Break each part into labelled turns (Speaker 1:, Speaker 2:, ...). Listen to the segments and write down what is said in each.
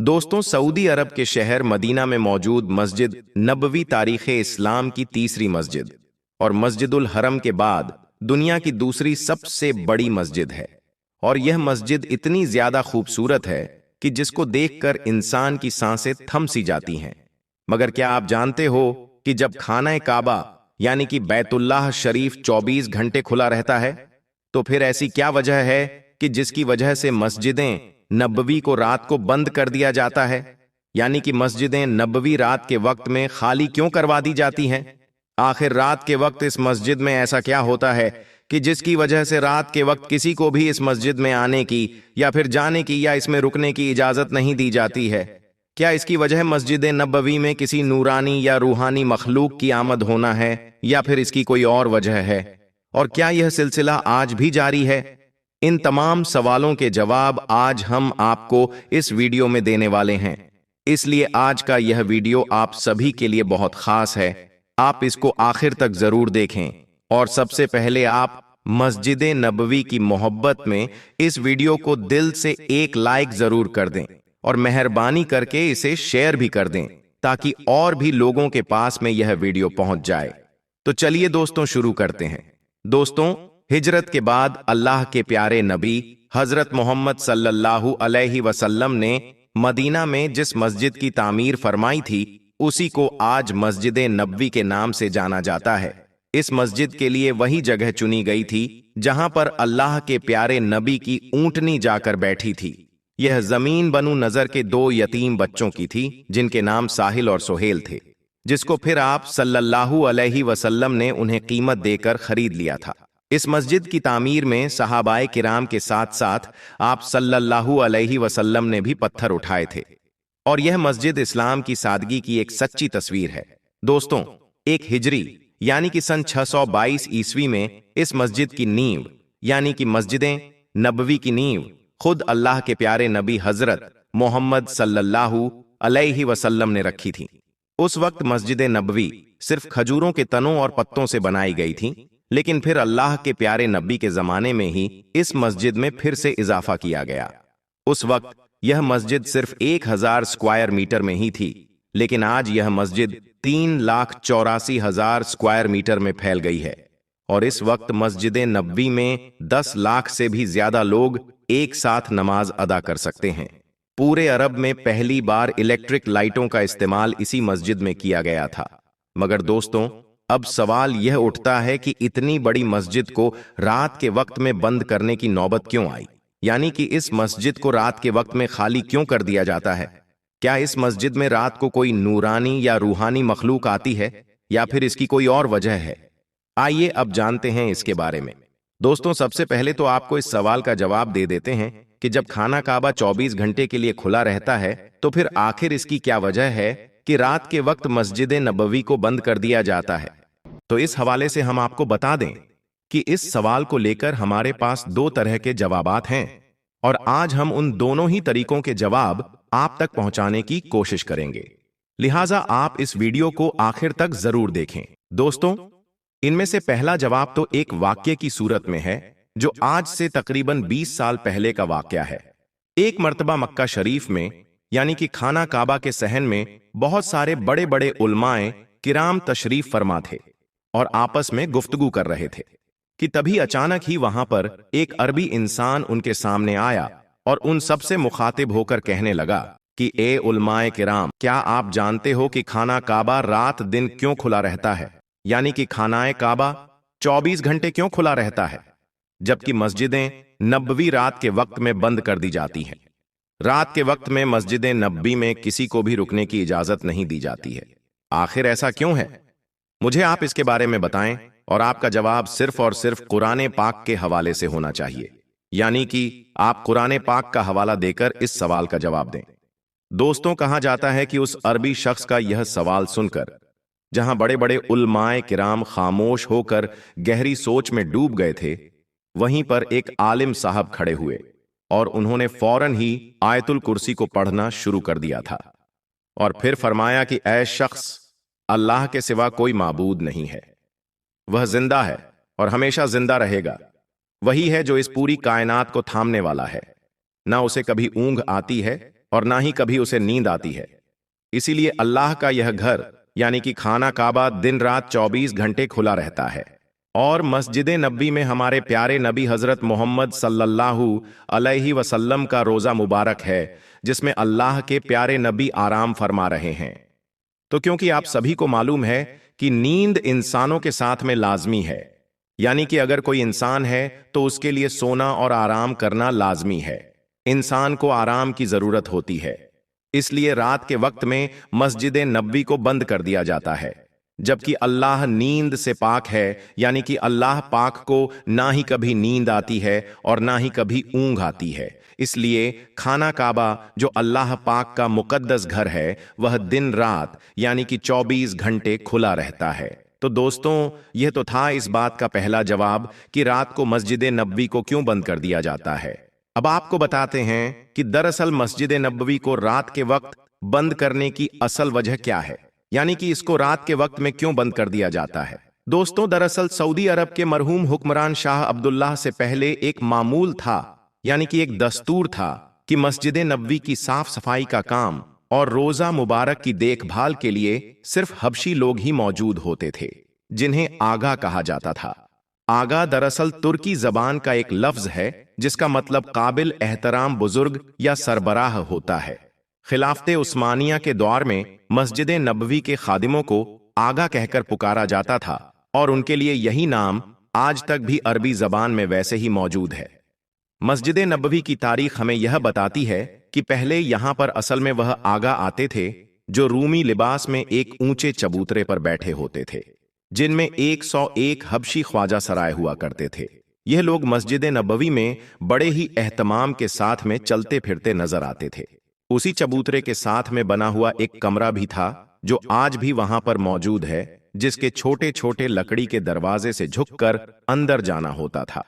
Speaker 1: दोस्तों, सऊदी अरब के शहर मदीना में मौजूद मस्जिद नबवी तारीख़ इस्लाम की तीसरी मस्जिद और मस्जिदुल हरम के बाद दुनिया की दूसरी सबसे बड़ी मस्जिद है। और यह मस्जिद इतनी ज्यादा खूबसूरत है कि जिसको देखकर इंसान की सांसें थम सी जाती हैं। मगर क्या आप जानते हो कि जब खाना काबा यानी कि बैतुल्लाह शरीफ 24 घंटे खुला रहता है, तो फिर ऐसी क्या वजह है कि जिसकी वजह से मस्जिदें नबवी को रात को बंद कर दिया जाता है? यानी कि मस्जिदें नबवी रात के वक्त में खाली क्यों करवा दी जाती हैं? आखिर रात के वक्त इस मस्जिद में ऐसा क्या होता है कि जिसकी वजह से रात के वक्त किसी को भी इस मस्जिद में आने की या फिर जाने की या इसमें रुकने की इजाजत नहीं दी जाती है? क्या इसकी वजह मस्जिद नबवी में किसी नूरानी या रूहानी मखलूक की आमद होना है, या फिर इसकी कोई और वजह है? और क्या यह सिलसिला आज भी जारी है? इन तमाम सवालों के जवाब आज हम आपको इस वीडियो में देने वाले हैं। इसलिए आज का यह वीडियो आप सभी के लिए बहुत खास है। आप इसको आखिर तक जरूर देखें। और सबसे पहले आप मस्जिद नबवी की मोहब्बत में इस वीडियो को दिल से एक लाइक जरूर कर दें और मेहरबानी करके इसे शेयर भी कर दें, ताकि और भी लोगों के पास में यह वीडियो पहुंच जाए। तो चलिए दोस्तों, शुरू करते हैं। दोस्तों, हिजरत के बाद अल्लाह के प्यारे नबी हजरत मोहम्मद सल्लल्लाहु अलैहि वसल्लम ने मदीना में जिस मस्जिद की तामीर फरमाई थी, उसी को आज मस्जिद नबवी के नाम से जाना जाता है। इस मस्जिद के लिए वही जगह चुनी गई थी जहां पर अल्लाह के प्यारे नबी की ऊंटनी जाकर बैठी थी। यह जमीन बनु नजर के 2 यतीम बच्चों की थी, जिनके नाम साहिल और सोहेल थे, जिसको फिर आप सल्लल्लाहु अलैहि वसल्लम ने उन्हें कीमत देकर खरीद लिया था। इस मस्जिद की तामीर में सहाबाए किराम के साथ साथ आप सल्लल्लाहु अलैहि वसल्लम ने भी पत्थर उठाए थे। और यह मस्जिद इस्लाम की सादगी की एक सच्ची तस्वीर है। दोस्तों, एक हिजरी यानी कि सन 622 ईस्वी में इस मस्जिद की नींव यानी कि मस्जिदें नबवी की नींव खुद अल्लाह के प्यारे नबी हजरत मोहम्मद सल्लल्लाहु अलैहि वसल्लम ने रखी थी। उस वक्त मस्जिद नबवी सिर्फ खजूरों के तनों और पत्तों से बनाई गई थी, लेकिन फिर अल्लाह के प्यारे नबी के जमाने में ही इस मस्जिद में फिर से इजाफा किया गया। उस वक्त यह मस्जिद सिर्फ 1000 स्क्वायर मीटर में ही थी, लेकिन आज यह मस्जिद 3,84,000 स्क्वायर मीटर में फैल गई है। और इस वक्त मस्जिद नबवी में 10 लाख से भी ज्यादा लोग एक साथ नमाज अदा कर सकते हैं। पूरे अरब में पहली बार इलेक्ट्रिक लाइटों का इस्तेमाल इसी मस्जिद में किया गया था। मगर दोस्तों, अब सवाल यह उठता है कि इतनी बड़ी मस्जिद को रात के वक्त में बंद करने की नौबत क्यों आई? यानी कि इस मस्जिद को रात के वक्त में खाली क्यों कर दिया जाता है? क्या इस मस्जिद में रात को कोई नूरानी या रूहानी मखलूक आती है, या फिर इसकी कोई और वजह है? आइए अब जानते हैं इसके बारे में। दोस्तों, सबसे पहले तो आपको इस सवाल का जवाब दे देते हैं कि जब खाना काबा 24 घंटे के लिए खुला रहता है, तो फिर आखिर इसकी क्या वजह है कि रात के वक्त मस्जिद नबवी को बंद कर दिया जाता है? तो इस हवाले से हम आपको बता दें कि इस सवाल को लेकर हमारे पास 2 तरह के जवाबात हैं, और आज हम उन दोनों ही तरीकों के जवाब आप तक पहुंचाने की कोशिश करेंगे। लिहाजा आप इस वीडियो को आखिर तक जरूर देखें। दोस्तों, इनमें से पहला जवाब तो एक वाक्य की सूरत में है, जो आज से तकरीबन 20 साल पहले का वाकया है। एक मर्तबा मक्का शरीफ में यानी कि खाना काबा के सहन में बहुत सारे बड़े बड़े उलमाए किराम तशरीफ फरमा थे और आपस में गुफ्तगू कर रहे थे कि तभी अचानक ही वहां पर एक अरबी इंसान उनके सामने आया और उन सबसे मुखातिब होकर कहने लगा कि ए उलमाए किराम, क्या आप जानते हो कि खाना काबा रात दिन क्यों खुला रहता है? यानी कि खानाए काबा 24 घंटे क्यों खुला रहता है, जबकि मस्जिदें नबवी रात के वक्त में बंद कर दी जाती हैं? रात के वक्त में मस्जिद नबवी में किसी को भी रुकने की इजाजत नहीं दी जाती है। आखिर ऐसा क्यों है? मुझे आप इसके बारे में बताएं, और आपका जवाब सिर्फ और सिर्फ कुरान पाक के हवाले से होना चाहिए। यानी कि आप कुरान पाक का हवाला देकर इस सवाल का जवाब दें। दोस्तों, कहा जाता है कि उस अरबी शख्स का यह सवाल सुनकर जहां बड़े बड़े उलमाए किराम खामोश होकर गहरी सोच में डूब गए थे, वहीं पर एक आलिम साहब खड़े हुए और उन्होंने फौरन ही आयतुल कुर्सी को पढ़ना शुरू कर दिया था। और फिर फरमाया कि ऐ शख्स, अल्लाह के सिवा कोई माबूद नहीं है। वह जिंदा है और हमेशा जिंदा रहेगा। वही है जो इस पूरी कायनात को थामने वाला है। ना उसे कभी ऊंघ आती है और ना ही कभी उसे नींद आती है। इसीलिए अल्लाह का यह घर यानी कि खाना काबा दिन रात 24 घंटे खुला रहता है। और मस्जिद नबी में हमारे प्यारे नबी हजरत मोहम्मद सल्लल्लाहु अलैहि वसल्लम का रोज़ा मुबारक है, जिसमें अल्लाह के प्यारे नबी आराम फरमा रहे हैं। तो क्योंकि आप सभी को मालूम है कि नींद इंसानों के साथ में लाजमी है, यानी कि अगर कोई इंसान है तो उसके लिए सोना और आराम करना लाजमी है। इंसान को आराम की जरूरत होती है, इसलिए रात के वक्त में मस्जिद नबी को बंद कर दिया जाता है। जबकि अल्लाह नींद से पाक है, यानी कि अल्लाह पाक को ना ही कभी नींद आती है और ना ही कभी ऊंघ आती है। इसलिए खाना काबा जो अल्लाह पाक का मुकद्दस घर है, वह दिन रात यानी कि 24 घंटे खुला रहता है। तो दोस्तों, यह तो था इस बात का पहला जवाब कि रात को मस्जिद नबवी को क्यों बंद कर दिया जाता है। अब आपको बताते हैं कि दरअसल मस्जिद नबवी को रात के वक्त बंद करने की असल वजह क्या है, यानी कि इसको रात के वक्त में क्यों बंद कर दिया जाता है। दोस्तों, दरअसल सऊदी अरब के मरहूम हुक्मरान शाह अब्दुल्लाह से पहले एक मामूल था, यानी कि एक दस्तूर था कि मस्जिद नबवी की साफ सफाई का काम और रोजा मुबारक की देखभाल के लिए सिर्फ हबशी लोग ही मौजूद होते थे, जिन्हें आगा कहा जाता था। आगा दरअसल तुर्की जबान का एक लफ्ज है जिसका मतलब काबिल एहतराम बुजुर्ग या सरबराह होता है। खिलाफते उस्मानिया के दौर में मस्जिद नबवी के खादिमों को आगा कहकर पुकारा जाता था और उनके लिए यही नाम आज तक भी अरबी जबान में वैसे ही मौजूद है। मस्जिद नबवी की तारीख हमें यह बताती है कि पहले यहां पर असल में वह आगा आते थे जो रूमी लिबास में एक ऊंचे चबूतरे पर बैठे होते थे, जिनमें 101 हबशी ख्वाजा सराय हुआ करते थे। यह लोग मस्जिद नबवी में बड़े ही एहतमाम के साथ में चलते फिरते नजर आते थे। उसी चबूतरे के साथ में बना हुआ एक कमरा भी था जो आज भी वहां पर मौजूद है, जिसके छोटे छोटे लकड़ी के दरवाजे से झुककर अंदर जाना होता था,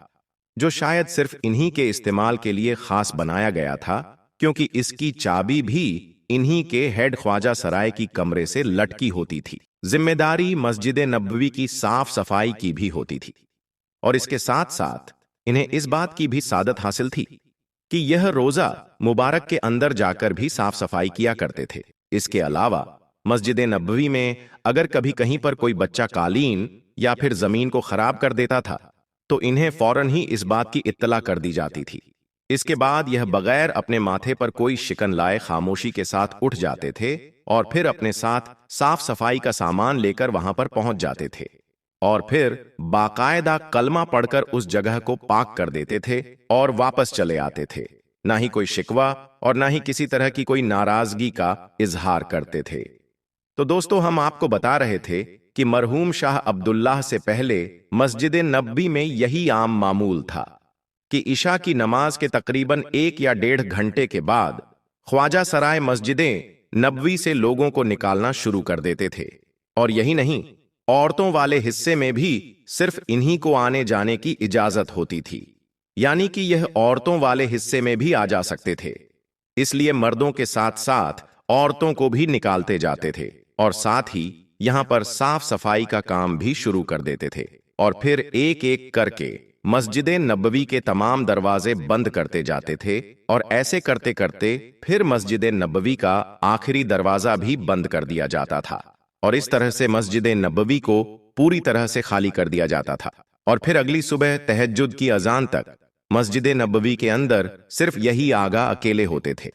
Speaker 1: जो शायद सिर्फ इन्हीं के इस्तेमाल के लिए खास बनाया गया था, क्योंकि इसकी चाबी भी इन्हीं के हेड ख्वाजा सराय की कमरे से लटकी होती थी। जिम्मेदारी मस्जिद नबवी की साफ सफाई की भी होती थी और इसके साथ साथ इन्हें इस बात की भी सादत हासिल थी कि यह रोजा मुबारक के अंदर जाकर भी साफ सफाई किया करते थे। इसके अलावा मस्जिद नबवी में अगर कभी कहीं पर कोई बच्चा कालीन या फिर जमीन को खराब कर देता था तो इन्हें फौरन ही इस बात की इत्तला कर दी जाती थी। इसके बाद यह बगैर अपने माथे पर कोई शिकन लाए खामोशी के साथ उठ जाते थे और फिर अपने साथ साफ सफाई का सामान लेकर वहां पर पहुंच जाते थे और फिर बाकायदा कलमा पढ़कर उस जगह को पाक कर देते थे और वापस चले आते थे। ना ही कोई शिकवा और ना ही किसी तरह की कोई नाराजगी का इजहार करते थे। तो दोस्तों, हम आपको बता रहे थे कि मरहूम शाह अब्दुल्लाह से पहले मस्जिद नबवी में यही आम मामूल था कि इशा की नमाज के तकरीबन 1 या 1.5 घंटे के बाद ख्वाजा सराय मस्जिदें नबवी से लोगों को निकालना शुरू कर देते थे। और यही नहीं, औरतों वाले हिस्से में भी सिर्फ इन्हीं को आने जाने की इजाजत होती थी, यानी कि यह औरतों वाले हिस्से में भी आ जा सकते थे। इसलिए मर्दों के साथ साथ औरतों को भी निकालते जाते थे और साथ ही यहां पर साफ सफाई का काम भी शुरू कर देते थे और फिर एक एक करके मस्जिद नबवी के तमाम दरवाजे बंद करते जाते थे और ऐसे करते करते फिर मस्जिद नबवी का आखिरी दरवाजा भी बंद कर दिया जाता था और इस तरह से मस्जिद नबवी को पूरी तरह से खाली कर दिया जाता था। और फिर अगली सुबह तहज्जुद की अजान तक मस्जिद नबवी के अंदर सिर्फ यही आगा अकेले होते थे।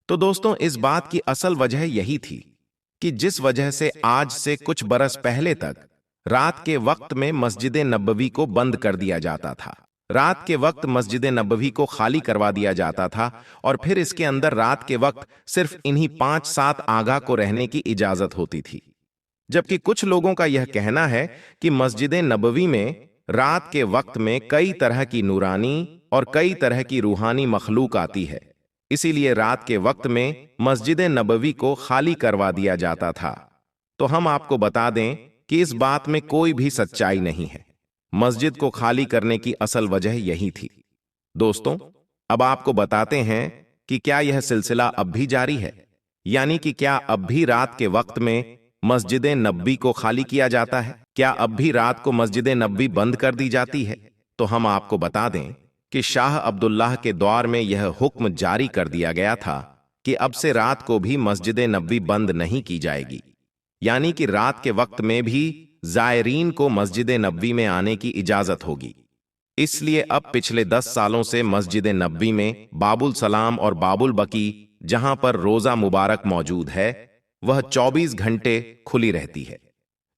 Speaker 1: तो दोस्तों, इस बात की असल वजह यही थी कि जिस वजह से आज से कुछ बरस पहले तक रात के वक्त में मस्जिद नबवी को बंद कर दिया जाता था। रात के वक्त मस्जिद नबवी को खाली करवा दिया जाता था और फिर इसके अंदर रात के वक्त सिर्फ इन्हीं 5-7 आगा को रहने की इजाजत होती थी। जबकि कुछ लोगों का यह कहना है कि मस्जिद नबवी में रात के वक्त में कई तरह की नूरानी और कई तरह की रूहानी मखलूक आती है, इसीलिए रात के वक्त में मस्जिद नबवी को खाली करवा दिया जाता था। तो हम आपको बता दें कि इस बात में कोई भी सच्चाई नहीं है। मस्जिद को खाली करने की असल वजह यही थी। दोस्तों, अब आपको बताते हैं कि क्या यह सिलसिला अब भी जारी है, यानी कि क्या अब भी रात के वक्त में मस्जिद नबवी को खाली किया जाता है? क्या अब भी रात को मस्जिद नबवी बंद कर दी जाती है? तो हम आपको बता दें कि शाह अब्दुल्लाह के दौर में यह हुक्म जारी कर दिया गया था कि अब से रात को भी मस्जिद नबवी बंद नहीं की जाएगी, यानी कि रात के वक्त में भी जायरीन को मस्जिद नबवी में आने की इजाजत होगी। इसलिए अब पिछले 10 सालों से मस्जिद नबवी में बाबुल सलाम और बाबुल बकी, जहां पर रोजा मुबारक मौजूद है, वह 24 घंटे खुली रहती है,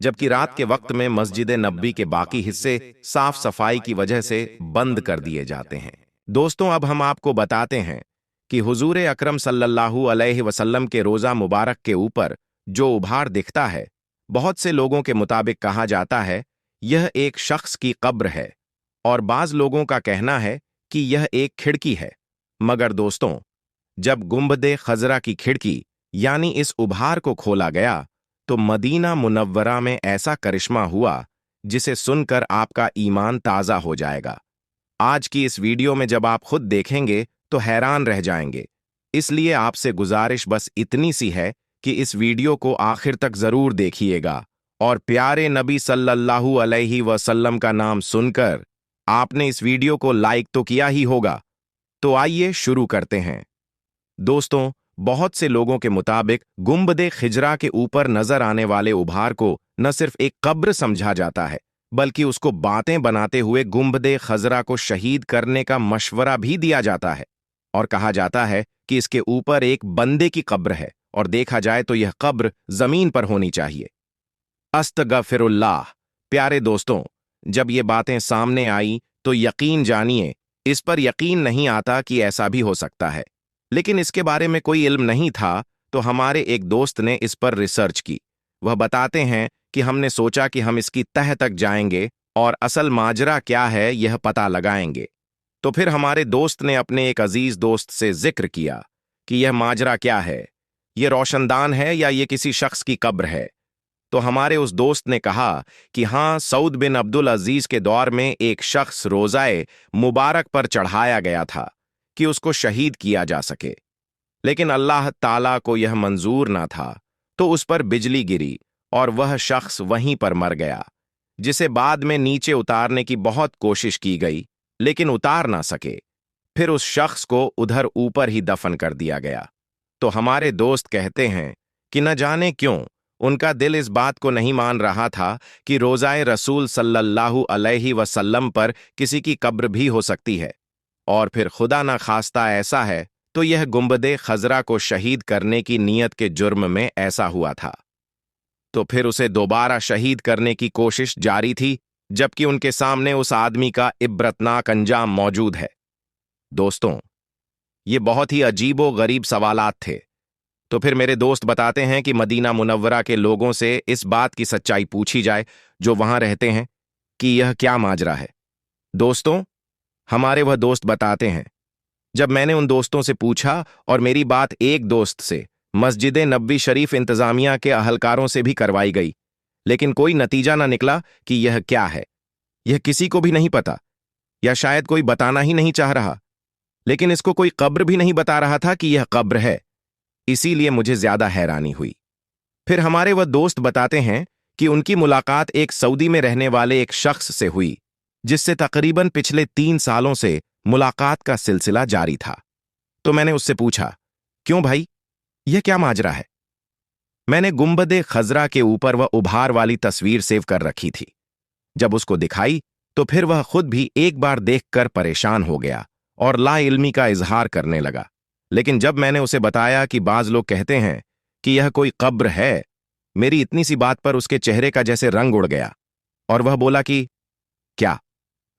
Speaker 1: जबकि रात के वक्त में मस्जिद नबवी के बाकी हिस्से साफ सफाई की वजह से बंद कर दिए जाते हैं। दोस्तों, अब हम आपको बताते हैं कि हुजूर अकरम सल्लल्लाहु अलैहि वसल्लम के रोजा मुबारक के ऊपर जो उभार दिखता है, बहुत से लोगों के मुताबिक कहा जाता है यह एक शख्स की कब्र है, और बाज लोगों का कहना है कि यह एक खिड़की है। मगर दोस्तों, जब गुंबदे खजरा की खिड़की यानी इस उभार को खोला गया तो मदीना मुनव्वरा में ऐसा करिश्मा हुआ जिसे सुनकर आपका ईमान ताज़ा हो जाएगा। आज की इस वीडियो में जब आप खुद देखेंगे तो हैरान रह जाएंगे। इसलिए आपसे गुजारिश बस इतनी सी है कि इस वीडियो को आखिर तक जरूर देखिएगा, और प्यारे नबी सल्लल्लाहु अलैहि वसल्लम का नाम सुनकर आपने इस वीडियो को लाइक तो किया ही होगा। तो आइए शुरू करते हैं। दोस्तों, बहुत से लोगों के मुताबिक गुंबदे खिजरा के ऊपर नजर आने वाले उभार को न सिर्फ एक कब्र समझा जाता है, बल्कि उसको बातें बनाते हुए गुंबदे खजरा को शहीद करने का मशवरा भी दिया जाता है, और कहा जाता है कि इसके ऊपर एक बंदे की कब्र है, और देखा जाए तो यह कब्र जमीन पर होनी चाहिए। अस्तगफिरुल्लाह। प्यारे दोस्तों, जब ये बातें सामने आई तो यकीन जानिए, इस पर यकीन नहीं आता कि ऐसा भी हो सकता है। लेकिन इसके बारे में कोई इल्म नहीं था, तो हमारे एक दोस्त ने इस पर रिसर्च की। वह बताते हैं कि हमने सोचा कि हम इसकी तह तक जाएंगे और असल माजरा क्या है यह पता लगाएंगे। तो फिर हमारे दोस्त ने अपने एक अजीज दोस्त से जिक्र किया कि यह माजरा क्या है, यह रोशनदान है या ये किसी शख्स की कब्र है। तो हमारे उस दोस्त ने कहा कि हाँ, सऊद बिन अब्दुल अजीज के दौर में एक शख्स रोजाए मुबारक पर चढ़ाया गया था कि उसको शहीद किया जा सके, लेकिन अल्लाह ताला को यह मंजूर ना था, तो उस पर बिजली गिरी और वह शख्स वहीं पर मर गया, जिसे बाद में नीचे उतारने की बहुत कोशिश की गई, लेकिन उतार ना सके। फिर उस शख्स को उधर ऊपर ही दफन कर दिया गया। तो हमारे दोस्त कहते हैं कि न जाने क्यों उनका दिल इस बात को नहीं मान रहा था कि रोज़ाए रसूल सल्लल्लाहु अलैहि वसल्लम पर किसी की कब्र भी हो सकती है, और फिर खुदा ना खास्ता ऐसा है तो यह गुंबदे खजरा को शहीद करने की नीयत के जुर्म में ऐसा हुआ था। तो फिर उसे दोबारा शहीद करने की कोशिश जारी थी, जबकि उनके सामने उस आदमी का इब्रतनाक अंजाम मौजूद है। दोस्तों, ये बहुत ही अजीबो गरीब सवालात थे। तो फिर मेरे दोस्त बताते हैं कि मदीना मुनव्वरा के लोगों से इस बात की सच्चाई पूछी जाए जो वहां रहते हैं कि यह क्या माजरा है। दोस्तों, हमारे वह दोस्त बताते हैं, जब मैंने उन दोस्तों से पूछा और मेरी बात एक दोस्त से मस्जिद नबवी शरीफ इंतजामिया के अहलकारों से भी करवाई गई, लेकिन कोई नतीजा ना निकला कि यह क्या है। यह किसी को भी नहीं पता, या शायद कोई बताना ही नहीं चाह रहा, लेकिन इसको कोई कब्र भी नहीं बता रहा था कि यह कब्र है। इसीलिए मुझे ज्यादा हैरानी हुई। फिर हमारे वह दोस्त बताते हैं कि उनकी मुलाकात एक सऊदी में रहने वाले एक शख्स से हुई, जिससे तकरीबन पिछले 3 सालों से मुलाकात का सिलसिला जारी था। तो मैंने उससे पूछा, क्यों भाई, यह क्या माजरा है? मैंने गुंबदे खजरा के ऊपर वह उभार वाली तस्वीर सेव कर रखी थी। जब उसको दिखाई तो फिर वह खुद भी एक बार देखकर परेशान हो गया और लाइल्मी का इजहार करने लगा। लेकिन जब मैंने उसे बताया कि बाज लोग कहते हैं कि यह कोई कब्र है, मेरी इतनी सी बात पर उसके चेहरे का जैसे रंग उड़ गया, और वह बोला कि क्या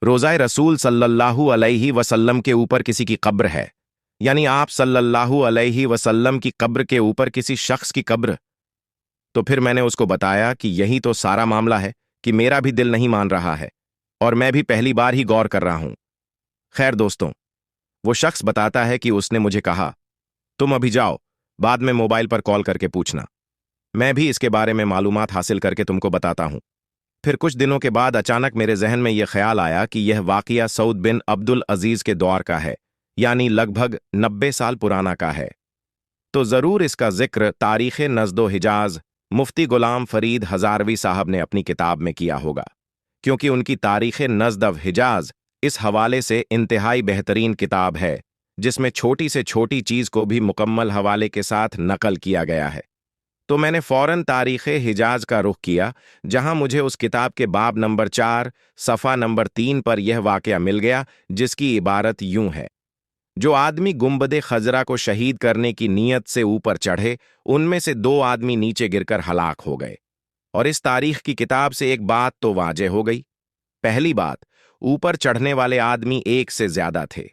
Speaker 1: रोज़ाए रसूल सल्लल्लाहु अलैहि वसल्लम के ऊपर किसी की कब्र है? यानी आप सल्लल्लाहु अलैहि वसल्लम की कब्र के ऊपर किसी शख्स की कब्र? तो फिर मैंने उसको बताया कि यही तो सारा मामला है कि मेरा भी दिल नहीं मान रहा है, और मैं भी पहली बार ही गौर कर रहा हूं। खैर दोस्तों, वो शख्स बताता है कि उसने मुझे कहा, तुम अभी जाओ, बाद में मोबाइल पर कॉल करके पूछना, मैं भी इसके बारे में मालूमात हासिल करके तुमको बताता हूं। फिर कुछ दिनों के बाद अचानक मेरे जहन में यह ख्याल आया कि यह वाकया सऊद बिन अब्दुल अजीज के दौर का है, यानी लगभग 90 साल पुराना का है। तो जरूर इसका जिक्र तारीख़ नज़्दो हिजाज मुफ्ती गुलाम फरीद हजारवी साहब ने अपनी किताब में किया होगा, क्योंकि उनकी तारीख़ नज़्द हिजाज इस हवाले से इंतहाई बेहतरीन किताब है, जिसमें छोटी से छोटी चीज को भी मुकम्मल हवाले के साथ नकल किया गया है। तो मैंने फौरन तारीख़ हिजाज का रुख किया, जहां मुझे उस किताब के बाब नंबर 4 सफ़ा नंबर 3 पर यह वाक़या मिल गया, जिसकी इबारत यूं है: जो आदमी गुंबद खजरा को शहीद करने की नीयत से ऊपर चढ़े, उनमें से 2 आदमी नीचे गिरकर हलाक हो गए। और इस तारीख की किताब से एक बात तो वाज़ेह हो गई। पहली बात, ऊपर चढ़ने वाले आदमी एक से ज्यादा थे।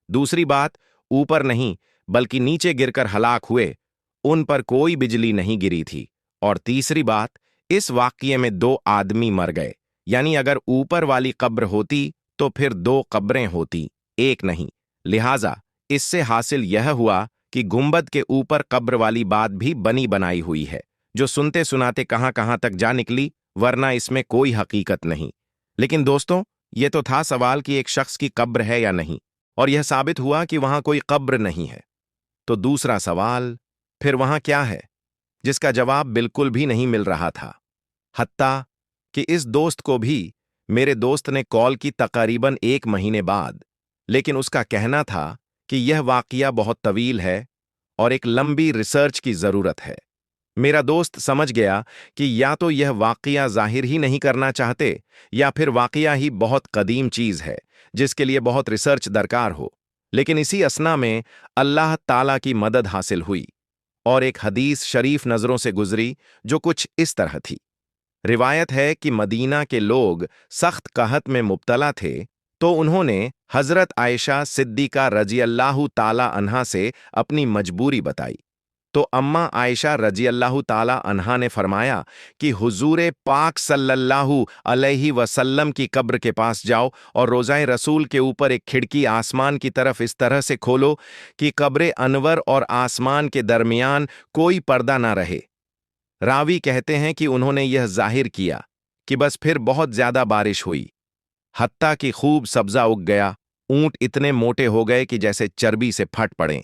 Speaker 1: दूसरी बात, ऊपर नहीं बल्कि नीचे गिरकर हलाक हुए, उन पर कोई बिजली नहीं गिरी थी। और तीसरी बात, इस वाक़ये में 2 आदमी मर गए, यानी अगर ऊपर वाली कब्र होती तो फिर 2 कब्रें होती, एक नहीं। लिहाजा इससे हासिल यह हुआ कि गुंबद के ऊपर कब्र वाली बात भी बनी बनाई हुई है, जो सुनते सुनाते कहां कहां तक जा निकली, वरना इसमें कोई हकीकत नहीं। लेकिन दोस्तों, यह तो था सवाल कि एक शख्स की कब्र है या नहीं, और यह साबित हुआ कि वहां कोई कब्र नहीं है। तो दूसरा सवाल, फिर वहां क्या है, जिसका जवाब बिल्कुल भी नहीं मिल रहा था। हत्ता कि इस दोस्त को भी मेरे दोस्त ने कॉल की तकरीबन 1 महीने बाद, लेकिन उसका कहना था कि यह वाक़या बहुत तवील है और एक लंबी रिसर्च की ज़रूरत है। मेरा दोस्त समझ गया कि या तो यह वाक़या ज़ाहिर ही नहीं करना चाहते, या फिर वाक़या ही बहुत कदीम चीज़ है जिसके लिए बहुत रिसर्च दरकार हो। लेकिन इसी असना में अल्लाह ताला की मदद हासिल हुई और एक हदीस शरीफ नज़रों से गुजरी, जो कुछ इस तरह थी। रिवायत है कि मदीना के लोग सख्त कहत में मुब्तला थे, तो उन्होंने हज़रत आयशा सिद्दीका रजी अल्लाहु ताला अन्हा से अपनी मजबूरी बताई। तो अम्मा आयशा रजी अल्लाहु ताला अन्हा ने फरमाया कि हुजूर पाक सल्लल्लाहु अलैहि वसल्लम की कब्र के पास जाओ और रोज़ाए रसूल के ऊपर एक खिड़की आसमान की तरफ इस तरह से खोलो कि कब्र अनवर और आसमान के दरमियान कोई पर्दा ना रहे। रावी कहते हैं कि उन्होंने यह जाहिर किया कि बस फिर बहुत ज्यादा बारिश हुई, हत्ता कि खूब सब्जा उग गया, ऊंट इतने मोटे हो गए कि जैसे चर्बी से फट पड़े।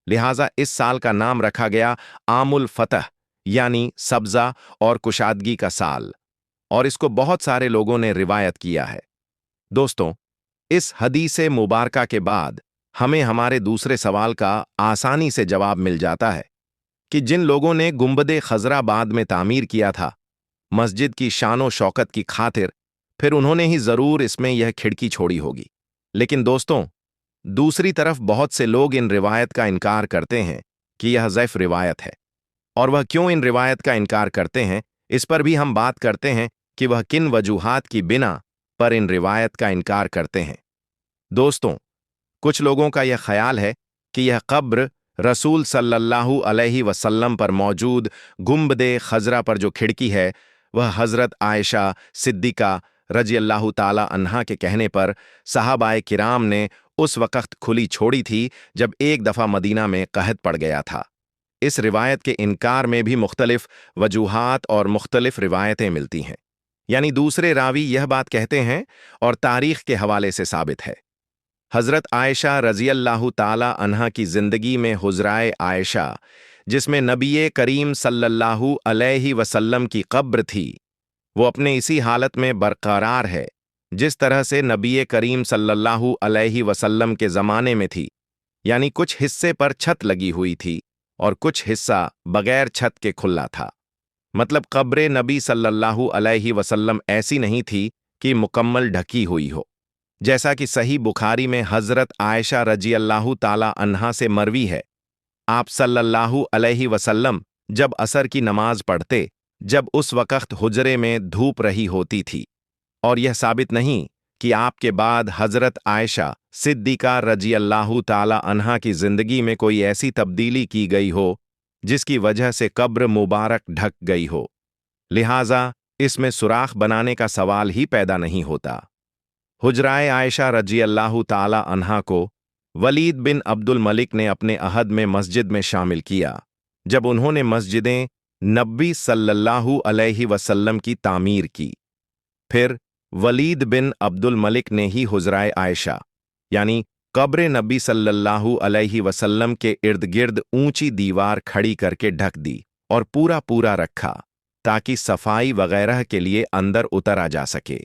Speaker 1: लिहाजा इस साल का नाम रखा गया आमुल फतह, यानी सब्जा और कुशादगी का साल, और इसको बहुत सारे लोगों ने रिवायत किया है। दोस्तों, इस हदीसे मुबारका के बाद हमें हमारे दूसरे सवाल का आसानी से जवाब मिल जाता है कि जिन लोगों ने गुंबद खजरा बाद में तामीर किया था मस्जिद की शानो शौकत की खातिर, फिर उन्होंने ही जरूर इसमें यह खिड़की छोड़ी होगी। लेकिन दोस्तों, दूसरी तरफ बहुत से लोग इन रिवायत का इनकार करते हैं कि यह ज़ैफ रिवायत है। और वह क्यों इन रिवायत का इनकार करते हैं, इस पर भी हम बात करते हैं कि वह किन वजूहात की बिना पर इन रिवायत का इनकार करते हैं। दोस्तों, कुछ लोगों का यह ख्याल है कि यह कब्र रसूल सल्लल्लाहु अलैहि वसल्लम पर मौजूद गुंबद खजरा पर जो खिड़की है, वह हज़रत आयशा सिद्दीका रजी अल्लाहु ताला अन्हा के कहने पर सहाबाए किराम ने उस वक़्त खुली छोड़ी थी जब एक दफ़ा मदीना में कहत पड़ गया था। इस रिवायत के इनकार में भी मुख्तलिफ वजूहात और मुख्तलिफ रिवायतें मिलती हैं, यानी दूसरे रावी यह बात कहते हैं और तारीख के हवाले से साबित है। हज़रत आयशा रज़ी अल्लाहु ताला अन्हा की ज़िंदगी में हुज़राए आयशा, जिसमें नबी करीम सल्लल्लाहु अलैहि वसल्लम की कब्र थी, वो अपने इसी हालत में बरकरार है जिस तरह से नबी करीम सल्लल्लाहु अलैहि वसल्लम के ज़माने में थी, यानी कुछ हिस्से पर छत लगी हुई थी और कुछ हिस्सा बगैर छत के खुला था। मतलब कब्र नबी सल्लल्लाहु अलैहि वसल्लम ऐसी नहीं थी कि मुकम्मल ढकी हुई हो, जैसा कि सही बुखारी में हज़रत आयशा रजी अल्लाहु ताला अन्हा से मरवी है। आप सल्लल्लाहु अलैहि वसल्लम जब असर की नमाज पढ़ते, जब उस वक़्त हुजरे में धूप रही होती थी, और यह साबित नहीं कि आपके बाद हज़रत आयशा सिद्दीका रजी अल्लाहु ताला अन्हा की ज़िंदगी में कोई ऐसी तब्दीली की गई हो जिसकी वजह से कब्र मुबारक ढक गई हो। लिहाजा इसमें सुराख बनाने का सवाल ही पैदा नहीं होता। हुजराए आयशा रजी अल्लाहु ताला अन्हा को वलीद बिन अब्दुल मलिक ने अपने अहद में मस्जिद में शामिल किया, जब उन्होंने मस्जिदें नबी सल्लल्लाहु अलैहि वसल्लम की तामीर की। फिर वलीद बिन अब्दुल मलिक ने ही हुजराए आयशा, यानी कब्र नबी सल्लल्लाहु अलैहि वसल्लम के इर्द गिर्द ऊंची दीवार खड़ी करके ढक दी और पूरा रखा, ताकि सफाई वगैरह के लिए अंदर उतर आ जा सके।